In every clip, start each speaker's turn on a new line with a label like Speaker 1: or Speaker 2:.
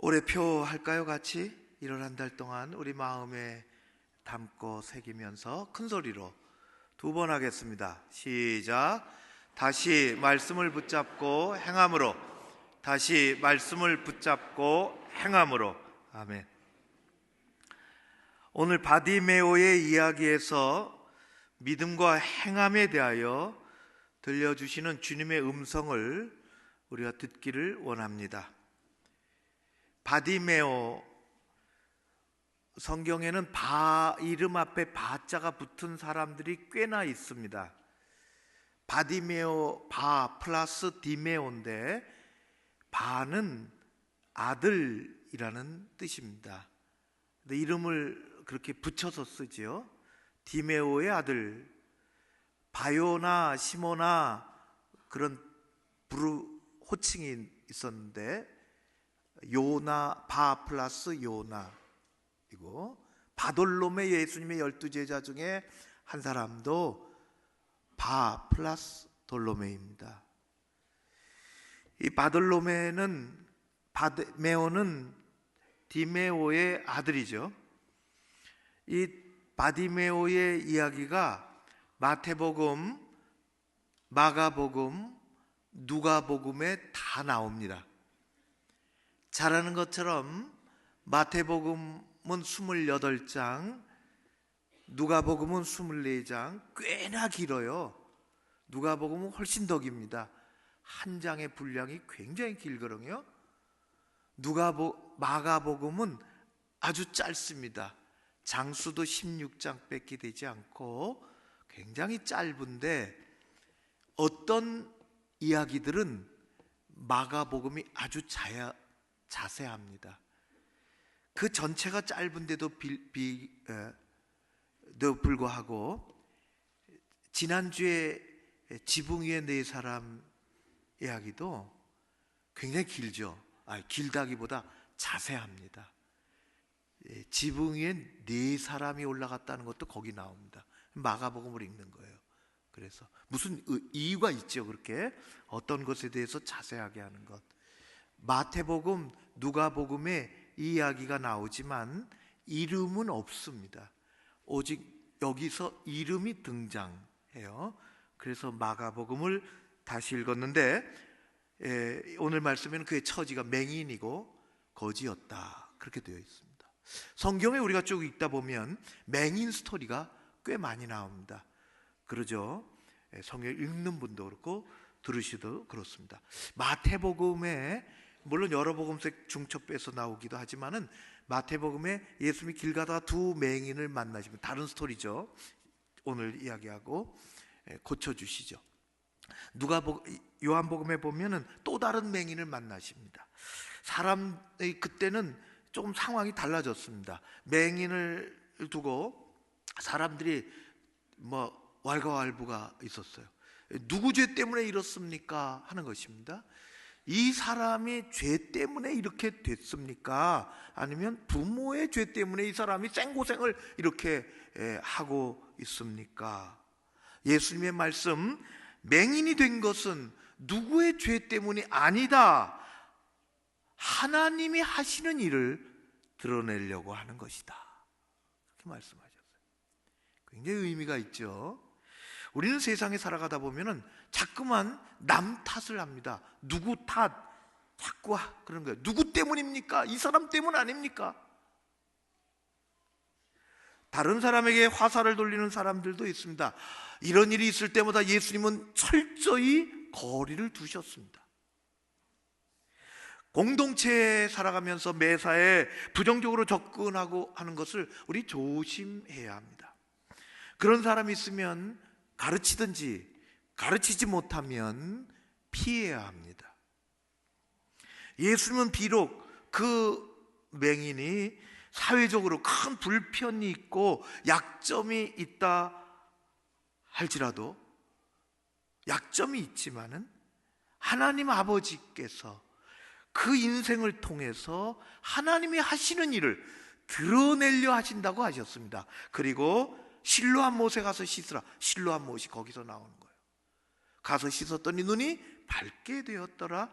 Speaker 1: 올해표 할까요? 같이 1월 한 달 동안 우리 마음에 담고 새기면서 큰 소리로 2번 하겠습니다. 시작. 다시 말씀을 붙잡고 행함으로, 다시 말씀을 붙잡고 행함으로. 아멘. 오늘 바디메오의 이야기에서 믿음과 행함에 대하여 들려주시는 주님의 음성을 우리가 듣기를 원합니다. 바디메오, 성경에는 바 이름 앞에 바자가 붙은 사람들이 꽤나 있습니다. 바디메오, 바 플러스 디메오인데 바는 아들이라는 뜻입니다. 근데 이름을 그렇게 붙여서 쓰지요. 디메오의 아들, 바요나 시모나 그런 호칭이 있었는데 요나, 바 플러스 요나이고, 바돌로메, 예수님의 12제자 중에 한 사람도 바 플러스 돌로메입니다. 이 바돌로메는, 바디메오는 디메오의 아들이죠. 이 바디메오의 이야기가 마태복음, 마가복음, 누가복음에 다 나옵니다. 잘 아는 것처럼 마태복음은 28장, 누가복음은 24장, 꽤나 길어요. 누가복음은 훨씬 더 깁니다. 한 장의 분량이 굉장히 길거든요. 마가복음은 아주 짧습니다. 장수도 16장 뺏기 되지 않고 굉장히 짧은데, 어떤 이야기들은 마가복음이 아주 자세합니다. 그 전체가 짧은데도 불구하고 지난주에 지붕 위에 4사람 이야기도 굉장히 길죠. 길다기보다 자세합니다. 지붕 위에 4사람이 올라갔다는 것도 거기 나옵니다. 마가복음을 읽는 거예요. 그래서 무슨 이유가 있죠. 그렇게 어떤 것에 대해서 자세하게 하는 것. 마태복음, 누가복음에 이 이야기가 나오지만 이름은 없습니다. 오직 여기서 이름이 등장해요. 그래서 마가복음을 다시 읽었는데, 오늘 말씀에는 그의 처지가 맹인이고 거지였다, 그렇게 되어 있습니다. 성경에 우리가 쭉 읽다 보면 맹인 스토리가 꽤 많이 나옵니다. 그러죠. 성경 읽는 분도 그렇고 들으시도 그렇습니다. 마태복음에 물론 여러 복음서 중첩해서 나오기도 하지만은 마태복음에 예수님이 길 가다가 2 맹인을 만나시면, 다른 스토리죠. 오늘 이야기하고 고쳐주시죠. 요한복음에 보면은 또 다른 맹인을 만나십니다. 사람의 그때는 조금 상황이 달라졌습니다. 맹인을 두고 사람들이 왈가왈부가 있었어요. 누구 죄 때문에 이렇습니까? 하는 것입니다. 이 사람이 죄 때문에 이렇게 됐습니까? 아니면 부모의 죄 때문에 이 사람이 생고생을 이렇게 하고 있습니까? 예수님의 말씀, 맹인이 된 것은 누구의 죄 때문이 아니다, 하나님이 하시는 일을 드러내려고 하는 것이다, 그렇게 말씀하셨어요. 굉장히 의미가 있죠. 우리는 세상에 살아가다 보면은 자꾸만 남 탓을 합니다. 누구 탓, 자꾸 그런 거예요. 누구 때문입니까? 이 사람 때문 아닙니까? 다른 사람에게 화살을 돌리는 사람들도 있습니다. 이런 일이 있을 때마다 예수님은 철저히 거리를 두셨습니다. 공동체에 살아가면서 매사에 부정적으로 접근하고 하는 것을 우리 조심해야 합니다. 그런 사람이 있으면 가르치든지 가르치지 못하면 피해야 합니다. 예수님은 비록 그 맹인이 사회적으로 큰 불편이 있고 약점이 있다 할지라도, 약점이 있지만은 하나님 아버지께서 그 인생을 통해서 하나님이 하시는 일을 드러내려 하신다고 하셨습니다. 그리고 실로암 못에 가서 씻으라. 실로암 못이 거기서 나오는 거예요. 가서 씻었더니 눈이 밝게 되었더라.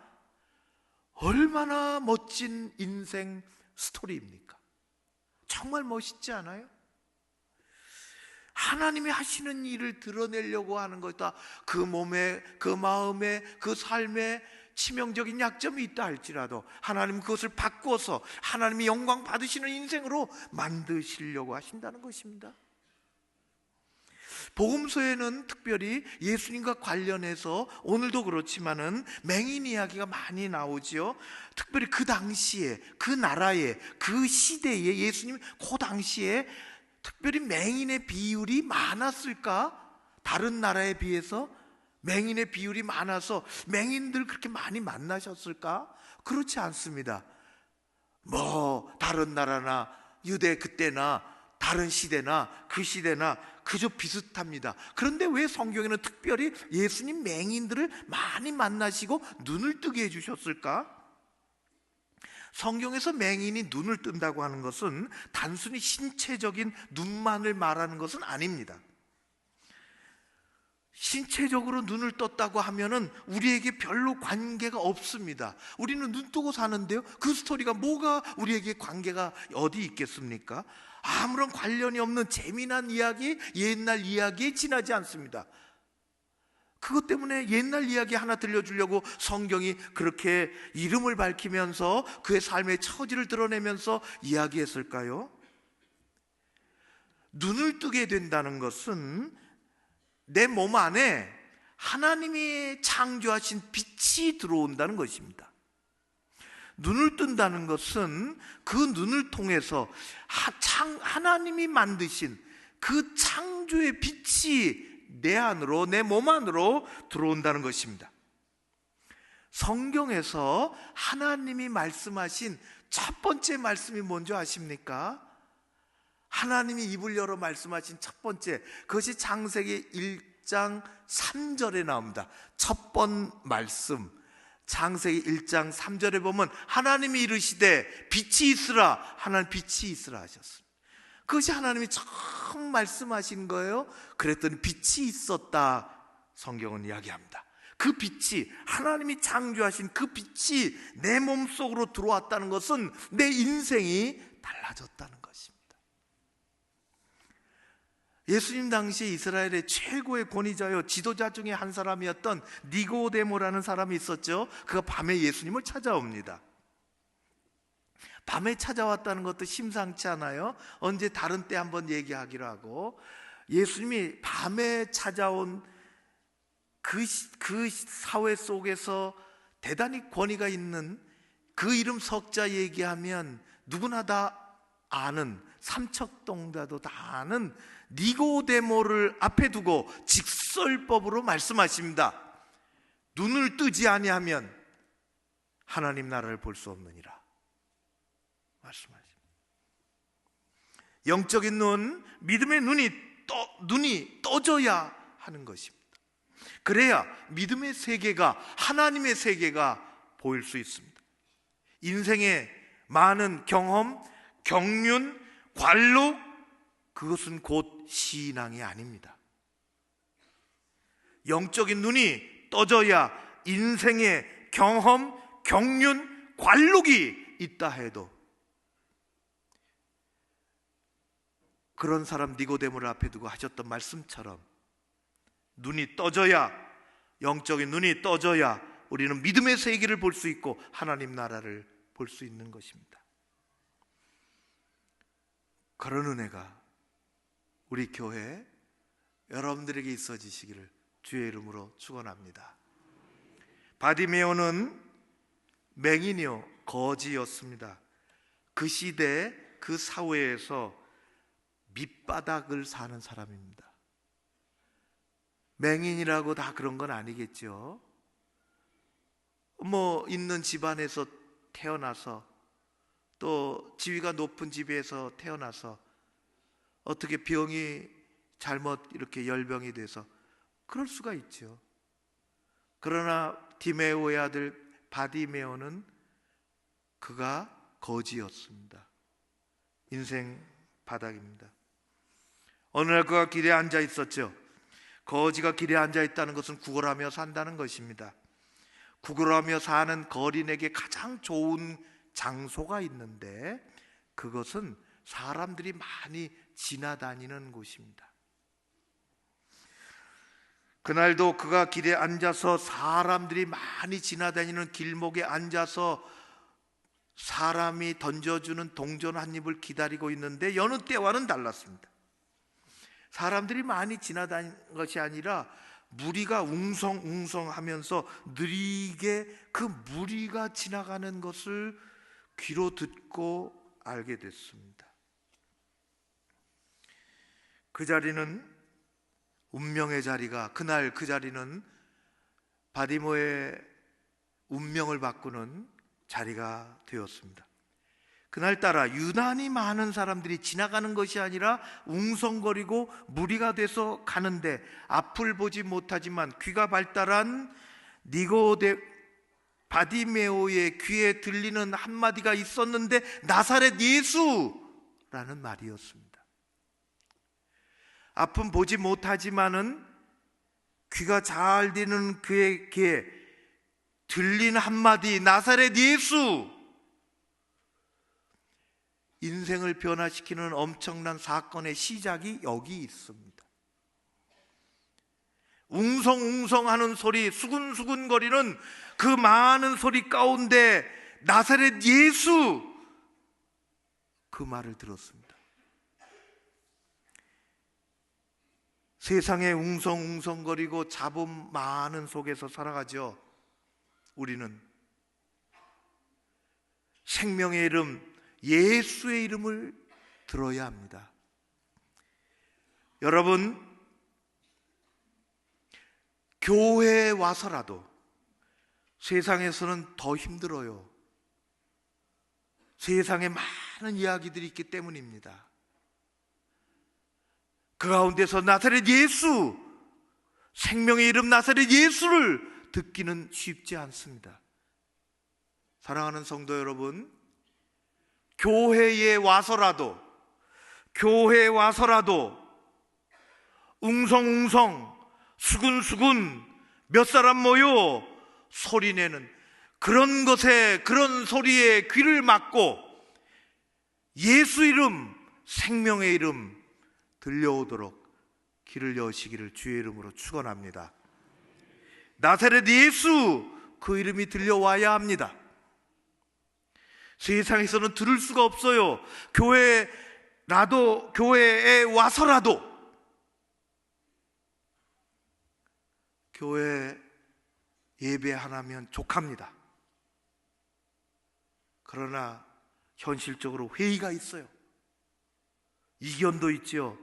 Speaker 1: 얼마나 멋진 인생 스토리입니까? 정말 멋있지 않아요? 하나님이 하시는 일을 드러내려고 하는 것이다. 그 몸에, 그 마음에, 그 삶에 치명적인 약점이 있다 할지라도 하나님 그것을 바꿔서 하나님이 영광 받으시는 인생으로 만드시려고 하신다는 것입니다. 복음서에는 특별히 예수님과 관련해서 오늘도 그렇지만은 맹인 이야기가 많이 나오지요. 특별히 그 당시에, 그 나라에, 그 시대에, 예수님 그 당시에 특별히 맹인의 비율이 많았을까? 다른 나라에 비해서 맹인의 비율이 많아서 맹인들 그렇게 많이 만나셨을까? 그렇지 않습니다. 다른 나라나 유대 그때나 다른 시대나 그 시대나 그저 비슷합니다. 그런데 왜 성경에는 특별히 예수님 맹인들을 많이 만나시고 눈을 뜨게 해주셨을까? 성경에서 맹인이 눈을 뜬다고 하는 것은 단순히 신체적인 눈만을 말하는 것은 아닙니다. 신체적으로 눈을 떴다고 하면은 우리에게 별로 관계가 없습니다. 우리는 눈 뜨고 사는데요, 그 스토리가 뭐가 우리에게 관계가 어디 있겠습니까? 아무런 관련이 없는 재미난 이야기, 옛날 이야기에 지나지 않습니다. 그것 때문에 옛날 이야기 하나 들려주려고 성경이 그렇게 이름을 밝히면서 그의 삶의 처지를 드러내면서 이야기했을까요? 눈을 뜨게 된다는 것은 내 몸 안에 하나님이 창조하신 빛이 들어온다는 것입니다. 눈을 뜬다는 것은 그 눈을 통해서 하나님이 만드신 그 창조의 빛이 내 안으로, 내 몸 안으로 들어온다는 것입니다. 성경에서 하나님이 말씀하신 첫 번째 말씀이 뭔지 아십니까? 하나님이 입을 열어 말씀하신 첫 번째, 그것이 창세기 1장 3절에 나옵니다. 첫 번 말씀, 창세기 1장 3절에 보면 하나님이 이르시되 빛이 있으라, 하나님 빛이 있으라 하셨습니다. 그것이 하나님이 처음 말씀하신 거예요. 그랬더니 빛이 있었다, 성경은 이야기합니다. 그 빛이, 하나님이 창조하신 그 빛이 내 몸속으로 들어왔다는 것은 내 인생이 달라졌다는 것입니다. 예수님 당시 이스라엘의 최고의 권위자요, 지도자 중에 한 사람이었던 니고데모라는 사람이 있었죠. 그가 밤에 예수님을 찾아옵니다. 밤에 찾아왔다는 것도 심상치 않아요. 언제 다른 때 한번 얘기하기로 하고, 예수님이 밤에 찾아온 그 사회 속에서 대단히 권위가 있는 그 이름 석자 얘기하면 누구나 다 아는, 삼척동자도 다 아는 니고데모를 앞에 두고 직설법으로 말씀하십니다. 눈을 뜨지 아니하면 하나님 나라를 볼 수 없느니라 말씀하십니다. 영적인 눈, 믿음의 눈이 떠져야 하는 것입니다. 그래야 믿음의 세계가, 하나님의 세계가 보일 수 있습니다. 인생의 많은 경험, 경륜, 관록, 그것은 곧 신앙이 아닙니다. 영적인 눈이 떠져야 인생의 경험, 경륜, 관록이 있다 해도 그런 사람 니고데모를 앞에 두고 하셨던 말씀처럼 눈이 떠져야, 영적인 눈이 떠져야 우리는 믿음의 세계를 볼 수 있고 하나님 나라를 볼 수 있는 것입니다. 그런 은혜가 우리 교회 여러분들에게 있어지시기를 주의 이름으로 축원합니다. 바디메오는 맹인이요 거지였습니다. 그 시대, 그 사회에서 밑바닥을 사는 사람입니다. 맹인이라고 다 그런 건 아니겠죠. 있는 집안에서 태어나서 또 지위가 높은 집에서 태어나서 어떻게 병이 잘못 이렇게 열병이 돼서 그럴 수가 있죠. 그러나 디메오의 아들 바디메오는 그가 거지였습니다. 인생 바닥입니다. 어느 날 그가 길에 앉아 있었죠. 거지가 길에 앉아 있다는 것은 구걸하며 산다는 것입니다. 구걸하며 사는 거린에게 가장 좋은 장소가 있는데 그것은 사람들이 많이 지나다니는 곳입니다. 그날도 그가 길에 앉아서 사람들이 많이 지나다니는 길목에 앉아서 사람이 던져주는 동전 한 입을 기다리고 있는데 여느 때와는 달랐습니다. 사람들이 많이 지나다니는 것이 아니라 무리가 웅성웅성하면서 느리게 그 무리가 지나가는 것을 귀로 듣고 알게 됐습니다. 그 자리는 운명의 자리가, 그날 그 자리는 바디모의 운명을 바꾸는 자리가 되었습니다. 그날따라 유난히 많은 사람들이 지나가는 것이 아니라 웅성거리고 무리가 돼서 가는데 앞을 보지 못하지만 귀가 발달한 바디메오의 귀에 들리는 한마디가 있었는데 나사렛 예수라는 말이었습니다. 앞은 보지 못하지만은 귀가 잘 들리는 그의 귀에 들린 한마디, 나사렛 예수! 인생을 변화시키는 엄청난 사건의 시작이 여기 있습니다. 웅성웅성하는 소리, 수근수근거리는 그 많은 소리 가운데 나사렛 예수! 그 말을 들었습니다. 세상에 웅성웅성거리고 잡음 많은 속에서 살아가죠. 우리는 생명의 이름, 예수의 이름을 들어야 합니다. 여러분, 교회에 와서라도 세상에서는 더 힘들어요. 세상에 많은 이야기들이 있기 때문입니다. 그 가운데서 나사렛 예수, 생명의 이름 나사렛 예수를 듣기는 쉽지 않습니다. 사랑하는 성도 여러분, 교회에 와서라도 웅성웅성 수근수근 몇 사람 모여 소리내는 그런 것에, 그런 소리에 귀를 막고 예수 이름, 생명의 이름 들려오도록 귀를 여시기를 주의 이름으로 축원합니다. 나사렛 예수, 그 이름이 들려와야 합니다. 세상에서는 들을 수가 없어요. 교회에 와서라도 교회 예배 하나면 족합니다. 그러나 현실적으로 회의가 있어요. 이견도 있죠.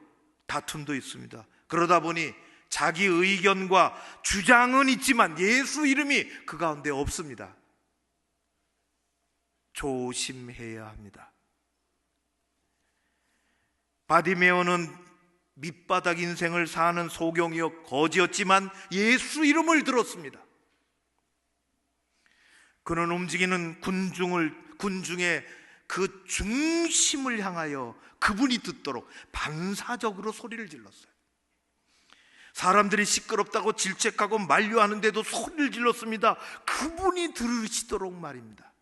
Speaker 1: 다툼도 있습니다. 그러다 보니 자기 의견과 주장은 있지만 예수 이름이 그 가운데 없습니다. 조심해야 합니다. 바디메오는 밑바닥 인생을 사는 소경이요 거지였지만 예수 이름을 들었습니다. 그는 움직이는 군중의 그 중심을 향하여 그분이 듣도록 반사적으로 소리를 질렀어요. 사람들이 시끄럽다고 질책하고 만류하는데도 소리를 질렀습니다. 그분이 들으시도록 말입니다.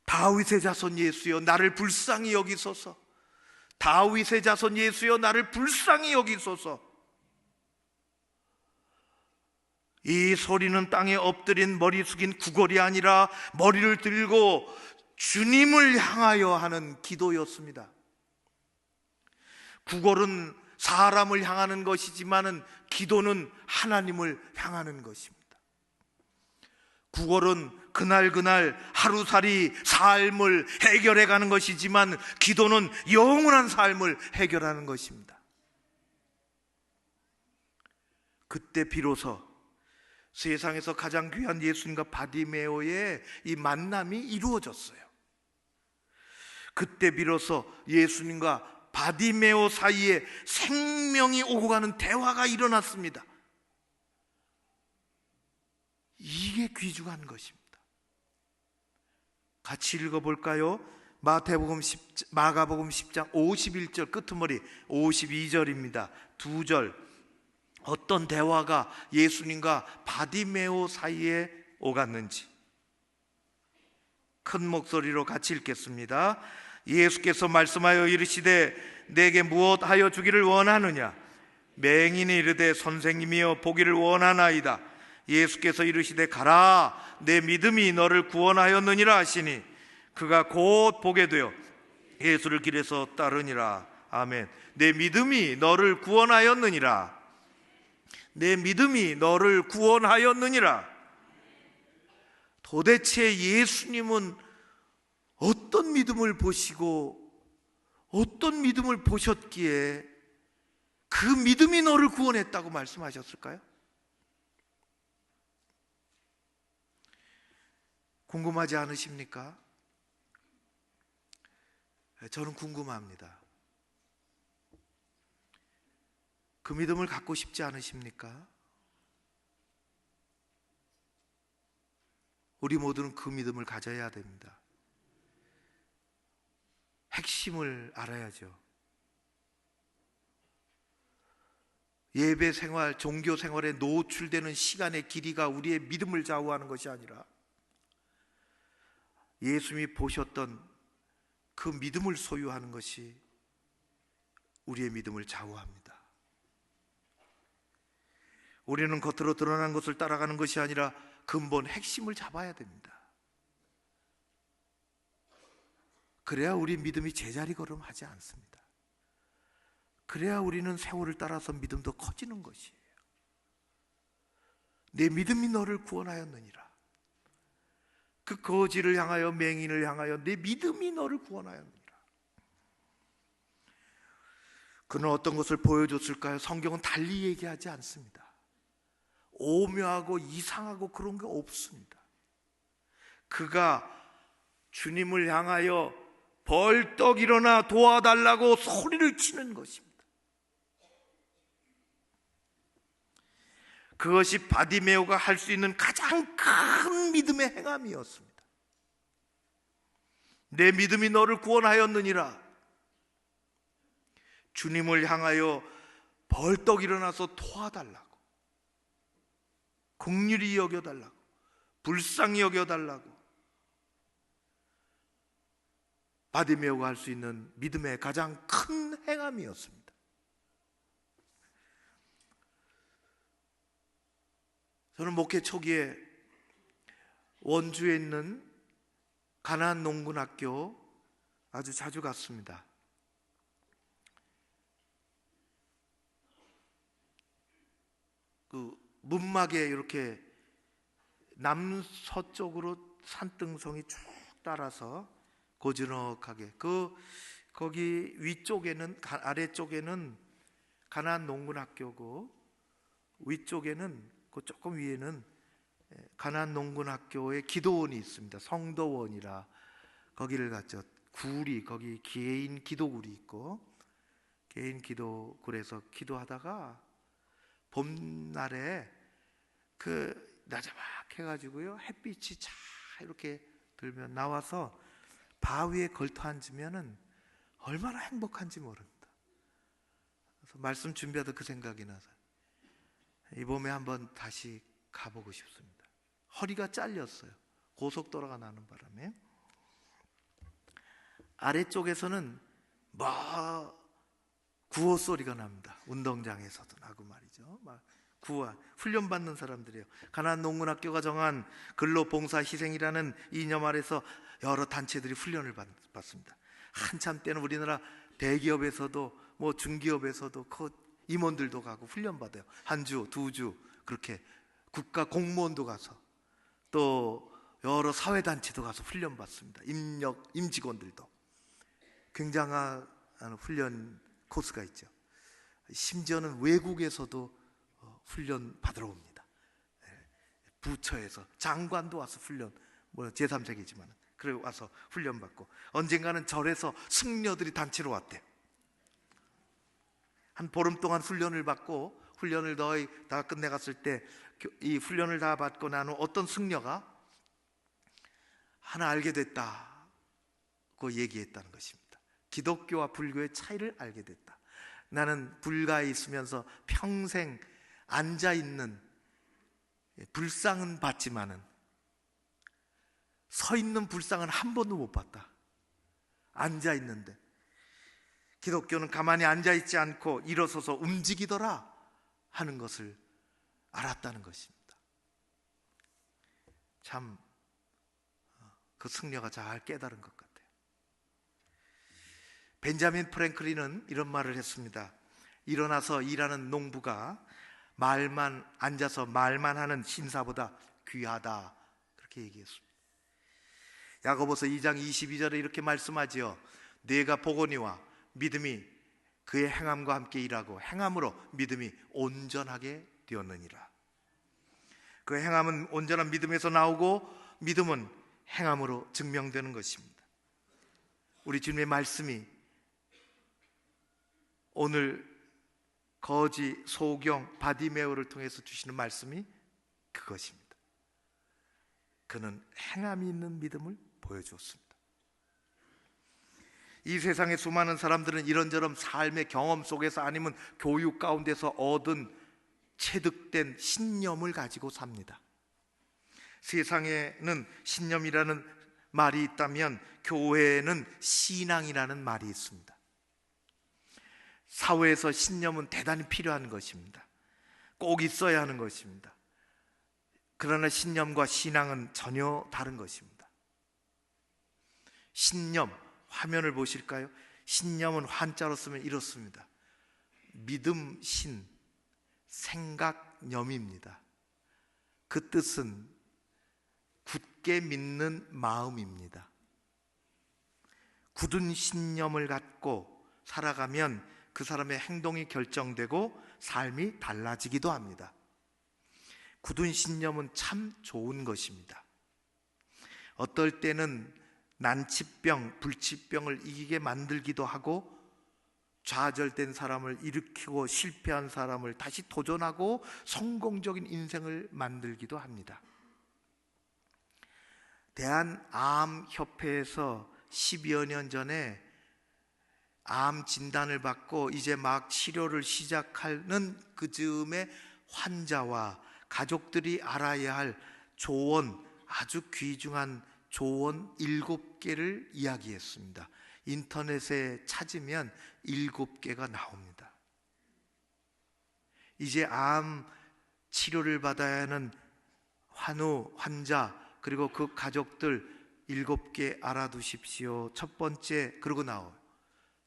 Speaker 1: 다윗의 자손 예수여 나를 불쌍히 여기소서. 다윗의 자손 예수여 나를 불쌍히 여기소서. 이 소리는 땅에 엎드린 머리 숙인 구걸이 아니라 머리를 들고 주님을 향하여 하는 기도였습니다. 구걸은 사람을 향하는 것이지만은 기도는 하나님을 향하는 것입니다. 구걸은 그날 하루살이 삶을 해결해 가는 것이지만 기도는 영원한 삶을 해결하는 것입니다. 그때 비로소 세상에서 가장 귀한 예수님과 바디메오의 이 만남이 이루어졌어요. 그때 비로소 예수님과 바디메오 사이에 생명이 오고 가는 대화가 일어났습니다. 이게 귀중한 것입니다. 같이 읽어볼까요? 마가복음 10장 51절 끝머리 52절입니다. 두 절 어떤 대화가 예수님과 바디메오 사이에 오갔는지 큰 목소리로 같이 읽겠습니다. 예수께서 말씀하여 이르시되 내게 무엇하여 주기를 원하느냐? 맹인이 이르되 선생님이여 보기를 원하나이다. 예수께서 이르시되 가라, 내 믿음이 너를 구원하였느니라 하시니 그가 곧 보게 되어 예수를 길에서 따르니라. 아멘. 내 믿음이 너를 구원하였느니라. 내 믿음이 너를 구원하였느니라. 도대체 예수님은 어떤 믿음을 보시고 어떤 믿음을 보셨기에 그 믿음이 너를 구원했다고 말씀하셨을까요? 궁금하지 않으십니까? 저는 궁금합니다. 그 믿음을 갖고 싶지 않으십니까? 우리 모두는 그 믿음을 가져야 됩니다. 핵심을 알아야죠. 예배 생활, 종교 생활에 노출되는 시간의 길이가 우리의 믿음을 좌우하는 것이 아니라 예수님이 보셨던 그 믿음을 소유하는 것이 우리의 믿음을 좌우합니다. 우리는 겉으로 드러난 것을 따라가는 것이 아니라 근본 핵심을 잡아야 됩니다. 그래야 우리 믿음이 제자리 걸음하지 않습니다. 그래야 우리는 세월을 따라서 믿음도 커지는 것이에요. 내 믿음이 너를 구원하였느니라. 그 거지를 향하여, 맹인을 향하여 내 믿음이 너를 구원하였느니라. 그는 어떤 것을 보여줬을까요? 성경은 달리 얘기하지 않습니다. 오묘하고 이상하고 그런 게 없습니다. 그가 주님을 향하여 벌떡 일어나 도와달라고 소리를 치는 것입니다. 그것이 바디메오가 할 수 있는 가장 큰 믿음의 행함이었습니다. 내 믿음이 너를 구원하였느니라. 주님을 향하여 벌떡 일어나서 도와달라고, 긍휼히 여겨달라고, 불쌍히 여겨달라고 바디메오가 할 수 있는 믿음의 가장 큰 행함이었습니다. 저는 목회 초기에 원주에 있는 가나안 농군학교 아주 자주 갔습니다. 그 문막에 이렇게 남서쪽으로 산등성이 쭉 따라서 고즈넉하게 거기 위쪽에는, 아래쪽에는 가나안 농군학교고 위쪽에는, 그 조금 위에는 가나안 농군학교의 기도원이 있습니다. 성도원이라 거기를 갔죠. 굴이, 거기 개인 기도굴이 있고 개인 기도굴에서 기도하다가 봄날에 그 나자막 해가지고요, 햇빛이 쫙 이렇게 들면 나와서 바위에 걸터 앉으면은 얼마나 행복한지 모릅니다. 그래서 말씀 준비하다 그 생각이 나서 이 봄에 한번 다시 가보고 싶습니다. 허리가 잘렸어요. 고속도로가 나는 바람에. 아래쪽에서는 구호 소리가 납니다. 운동장에서도 나고 말이죠. 구호, 훈련받는 사람들이에요. 가나안 농군학교가 정한 근로봉사 희생이라는 이념 아래서 여러 단체들이 훈련을 받습니다. 한참 때는 우리나라 대기업에서도 중기업에서도 임원들도 가고 훈련받아요. 한 주, 두 주 그렇게 국가 공무원도 가서 또 여러 사회단체도 가서 훈련받습니다. 임직원들도 굉장한 훈련 코스가 있죠. 심지어는 외국에서도 훈련 받으러 옵니다. 부처에서 장관도 와서 훈련, 제3세기지만 그래 와서 훈련받고, 언젠가는 절에서 승려들이 단체로 왔대요. 한 보름 동안 훈련을 받고, 훈련을 거의 다 끝내갔을 때 이 훈련을 다 받고 나는 어떤 승려가 하나 알게 됐다고 얘기했다는 것입니다. 기독교와 불교의 차이를 알게 됐다. 나는 불가에 있으면서 평생 앉아있는 불상은 봤지만은 서 있는 불상은 한 번도 못 봤다. 앉아있는데 기독교는 가만히 앉아있지 않고 일어서서 움직이더라 하는 것을 알았다는 것입니다. 참 그 승려가 잘 깨달은 것 같아요. 벤자민 프랭클린은 이런 말을 했습니다. 일어나서 일하는 농부가 앉아서 말만 하는 신사보다 귀하다, 그렇게 얘기했습니다. 야고보서 2장 22절에 이렇게 말씀하지요. 네가 보거니와 믿음이 그의 행함과 함께 일하고 행함으로 믿음이 온전하게 되었느니라. 그 행함은 온전한 믿음에서 나오고 믿음은 행함으로 증명되는 것입니다. 우리 주님의 말씀이 오늘 거지, 소경, 바디메오를 통해서 주시는 말씀이 그것입니다. 그는 행함이 있는 믿음을 보여주었습니다. 이 세상의 수많은 사람들은 이런저런 삶의 경험 속에서 아니면 교육 가운데서 얻은 체득된 신념을 가지고 삽니다. 세상에는 신념이라는 말이 있다면 교회에는 신앙이라는 말이 있습니다. 사회에서 신념은 대단히 필요한 것입니다. 꼭 있어야 하는 것입니다. 그러나 신념과 신앙은 전혀 다른 것입니다. 신념, 화면을 보실까요? 신념은 한자로 쓰면 이렇습니다. 믿음, 신, 생각, 념입니다. 그 뜻은 굳게 믿는 마음입니다. 굳은 신념을 갖고 살아가면 그 사람의 행동이 결정되고 삶이 달라지기도 합니다. 굳은 신념은 참 좋은 것입니다. 어떨 때는 난치병, 불치병을 이기게 만들기도 하고 좌절된 사람을 일으키고 실패한 사람을 다시 도전하고 성공적인 인생을 만들기도 합니다. 대한암협회에서 10여 년 전에 암 진단을 받고 이제 막 치료를 시작하는 그 즈음에 환자와 가족들이 알아야 할 조언, 아주 귀중한 조언 7개를 이야기했습니다. 인터넷에 찾으면 7개가 나옵니다. 이제 암 치료를 받아야 하는 환자 그리고 그 가족들 7개 알아두십시오. 첫 번째, 그러고 나와요.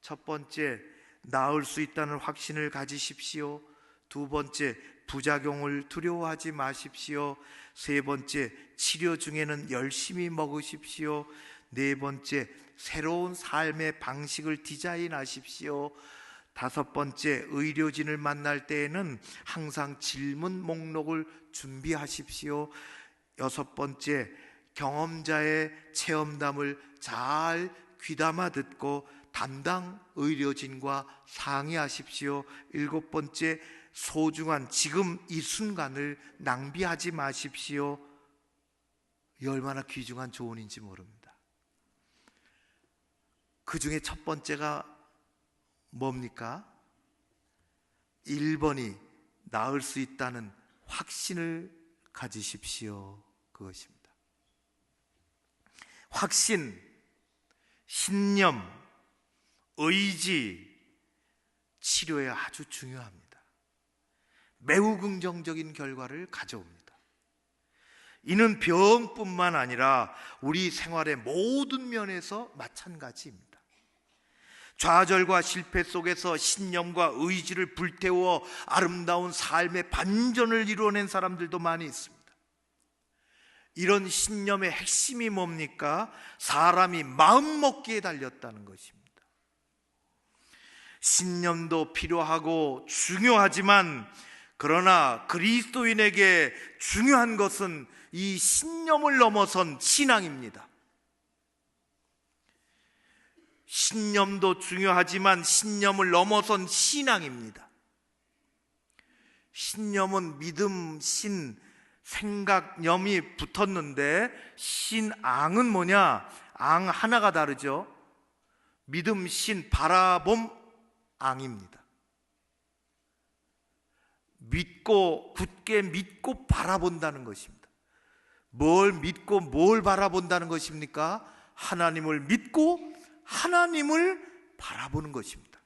Speaker 1: 첫 번째, 나을 수 있다는 확신을 가지십시오. 두 번째, 부작용을 두려워하지 마십시오. 세 번째, 치료 중에는 열심히 먹으십시오. 네 번째, 새로운 삶의 방식을 디자인하십시오. 다섯 번째, 의료진을 만날 때에는 항상 질문 목록을 준비하십시오. 여섯 번째, 경험자의 체험담을 잘 귀담아 듣고 담당 의료진과 상의하십시오. 일곱 번째, 소중한 지금 이 순간을 낭비하지 마십시오. 이 얼마나 귀중한 조언인지 모릅니다. 그 중에 첫 번째가 뭡니까? 1번이 나을 수 있다는 확신을 가지십시오. 그것입니다. 확신, 신념, 의지, 치료에 아주 중요합니다. 매우 긍정적인 결과를 가져옵니다. 이는 병뿐만 아니라 우리 생활의 모든 면에서 마찬가지입니다. 좌절과 실패 속에서 신념과 의지를 불태워 아름다운 삶의 반전을 이루어낸 사람들도 많이 있습니다. 이런 신념의 핵심이 뭡니까? 사람이 마음먹기에 달렸다는 것입니다. 신념도 필요하고 중요하지만 그러나 그리스도인에게 중요한 것은 이 신념을 넘어선 신앙입니다. 신념도 중요하지만 신념을 넘어선 신앙입니다. 신념은 믿음, 신, 생각, 념이 붙었는데 신앙은 뭐냐? 앙 하나가 다르죠. 믿음, 신, 바라봄, 앙입니다. 믿고 굳게 믿고 바라본다는 것입니다. 뭘 믿고 뭘 바라본다는 것입니까? 하나님을 믿고 하나님을 바라보는 것입니다.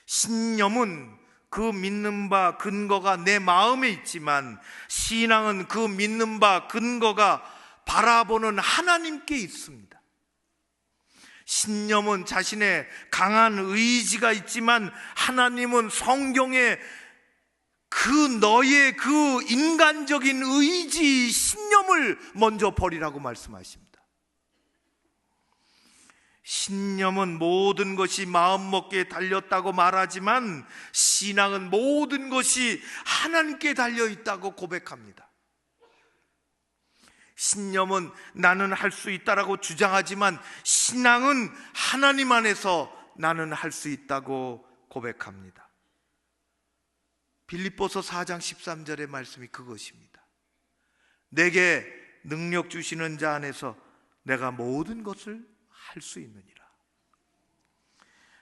Speaker 1: 신념은 그 믿는 바 근거가 내 마음에 있지만 신앙은 그 믿는 바 근거가 바라보는 하나님께 있습니다. 신념은 자신의 강한 의지가 있지만 하나님은 성경에 너의 그 인간적인 의지, 신념을 먼저 버리라고 말씀하십니다. 신념은 모든 것이 마음먹기에 달렸다고 말하지만 신앙은 모든 것이 하나님께 달려있다고 고백합니다. 신념은 나는 할 수 있다라고 주장하지만 신앙은 하나님 안에서 나는 할 수 있다고 고백합니다. 빌립보서 4장 13절의 말씀이 그것입니다. 내게 능력 주시는 자 안에서 내가 모든 것을 할 수 있느니라.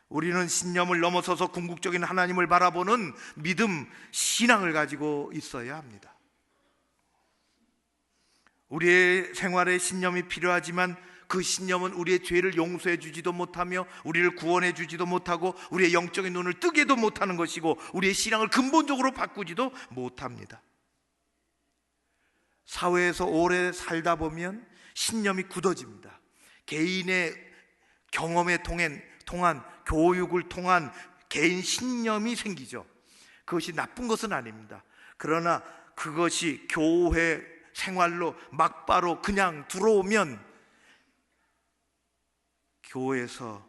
Speaker 1: 우리는 신념을 넘어서서 궁극적인 하나님을 바라보는 믿음, 신앙을 가지고 있어야 합니다. 우리의 생활에 신념이 필요하지만 그 신념은 우리의 죄를 용서해 주지도 못하며 우리를 구원해 주지도 못하고 우리의 영적인 눈을 뜨게도 못하는 것이고 우리의 신앙을 근본적으로 바꾸지도 못합니다. 사회에서 오래 살다 보면 신념이 굳어집니다. 개인의 경험에 통한 교육을 통한 개인 신념이 생기죠. 그것이 나쁜 것은 아닙니다. 그러나 그것이 교회 생활로 막바로 그냥 들어오면 교회에서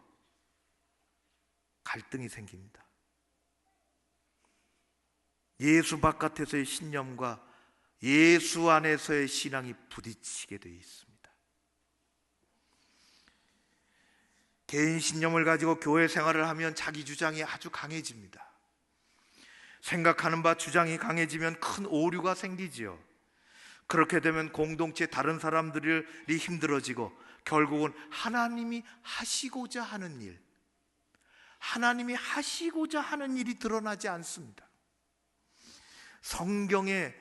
Speaker 1: 갈등이 생깁니다. 예수 바깥에서의 신념과 예수 안에서의 신앙이 부딪히게 되어 있습니다. 개인 신념을 가지고 교회 생활을 하면 자기 주장이 아주 강해집니다. 생각하는 바 주장이 강해지면 큰 오류가 생기지요. 그렇게 되면 공동체 다른 사람들이 힘들어지고 결국은 하나님이 하시고자 하는 일, 하나님이 하시고자 하는 일이 드러나지 않습니다. 성경에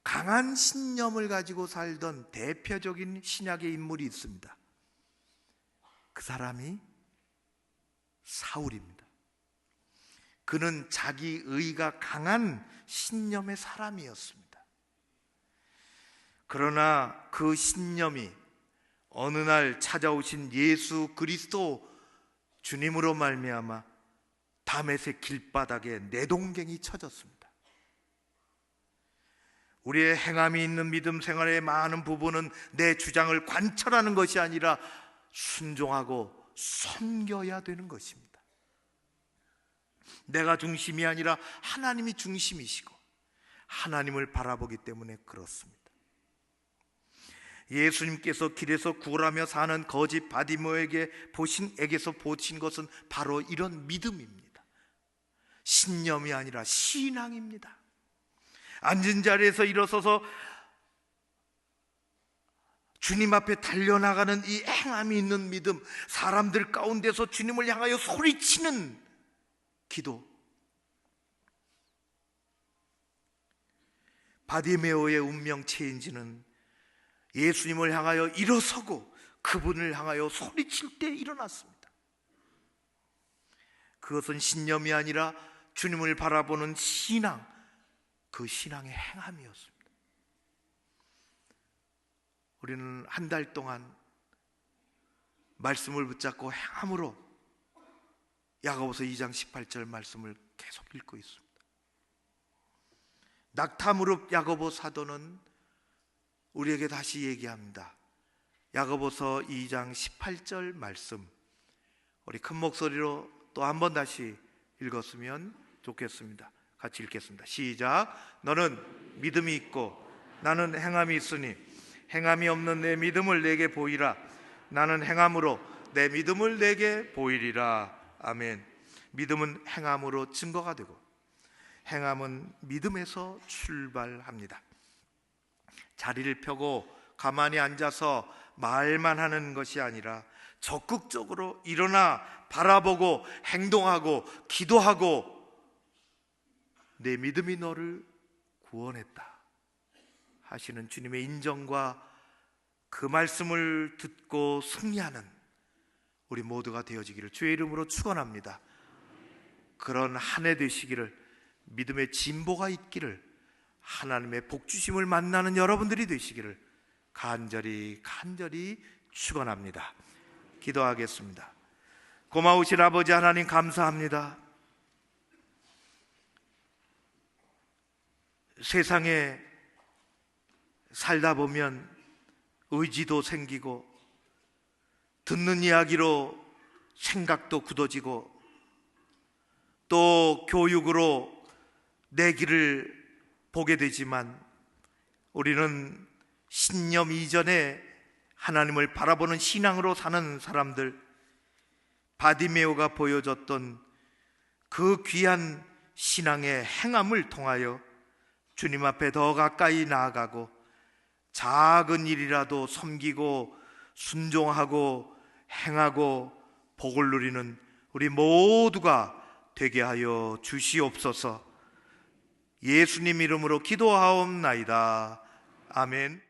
Speaker 1: 강한 신념을 가지고 살던 대표적인 신약의 인물이 있습니다. 그 사람이 사울입니다. 그는 자기 의가 강한 신념의 사람이었습니다. 그러나 그 신념이 어느 날 찾아오신 예수 그리스도 주님으로 말미암아 다메섹 길바닥에 내동갱이 쳐졌습니다. 우리의 행함이 있는 믿음 생활의 많은 부분은 내 주장을 관철하는 것이 아니라 순종하고 섬겨야 되는 것입니다. 내가 중심이 아니라 하나님이 중심이시고 하나님을 바라보기 때문에 그렇습니다. 예수님께서 길에서 구걸하며 사는 거지 바디모에게서 보신 것은 바로 이런 믿음입니다. 신념이 아니라 신앙입니다. 앉은 자리에서 일어서서 주님 앞에 달려나가는 이 행함이 있는 믿음, 사람들 가운데서 주님을 향하여 소리치는 기도. 바디메오의 운명 체인지는 예수님을 향하여 일어서고 그분을 향하여 소리칠 때 일어났습니다. 그것은 신념이 아니라 주님을 바라보는 신앙, 그 신앙의 행함이었습니다. 우리는 한 달 동안 말씀을 붙잡고 행함으로 야고보서 2장 18절 말씀을 계속 읽고 있습니다. 낙타무릎 야고보 사도는 우리에게 다시 얘기합니다. 야고보서 2장 18절 말씀, 우리 큰 목소리로 또 한 번 다시 읽었으면 좋겠습니다. 같이 읽겠습니다. 시작. 너는 믿음이 있고 나는 행함이 있으니 행함이 없는 내 믿음을 내게 보이라. 나는 행함으로 내 믿음을 내게 보이리라. 아멘. 믿음은 행함으로 증거가 되고 행함은 믿음에서 출발합니다. 자리를 펴고 가만히 앉아서 말만 하는 것이 아니라 적극적으로 일어나 바라보고 행동하고 기도하고 내 믿음이 너를 구원했다 하시는 주님의 인정과 그 말씀을 듣고 승리하는 우리 모두가 되어지기를 주의 이름으로 축원합니다. 그런 한 해 되시기를, 믿음의 진보가 있기를, 하나님의 복주심을 만나는 여러분들이 되시기를 간절히 축원합니다. 기도하겠습니다. 고마우신 아버지 하나님, 감사합니다. 세상에 살다 보면 의지도 생기고 듣는 이야기로 생각도 굳어지고 또 교육으로 내 길을 보게 되지만 우리는 신념 이전에 하나님을 바라보는 신앙으로 사는 사람들, 바디메오가 보여줬던 그 귀한 신앙의 행함을 통하여 주님 앞에 더 가까이 나아가고 작은 일이라도 섬기고 순종하고 행하고 복을 누리는 우리 모두가 되게 하여 주시옵소서. 예수님 이름으로 기도하옵나이다. 아멘.